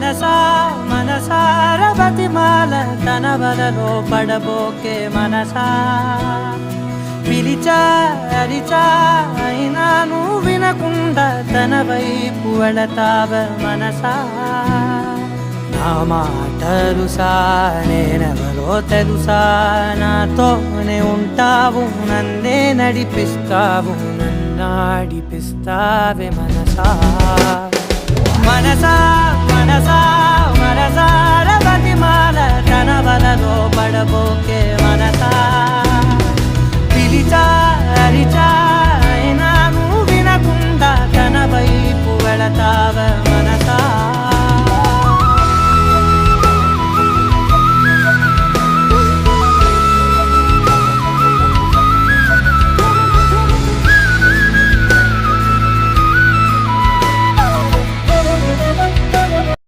మనసా మనసార బతిమాల తన వలలో పడబోకే మనసా పిలిచా అరిచా అయినా నువ్వు వినకుండా తన వైపు వెళతావ మనసా నా మాటలుసా నేనెవరో తెలుసా నాతోనే ఉంటావు నన్నే నడిపిస్తావు నన్నాడిపిస్తావే మనసా మనసా మనసా మనసార బతిమాల తన వలలో పడబోకే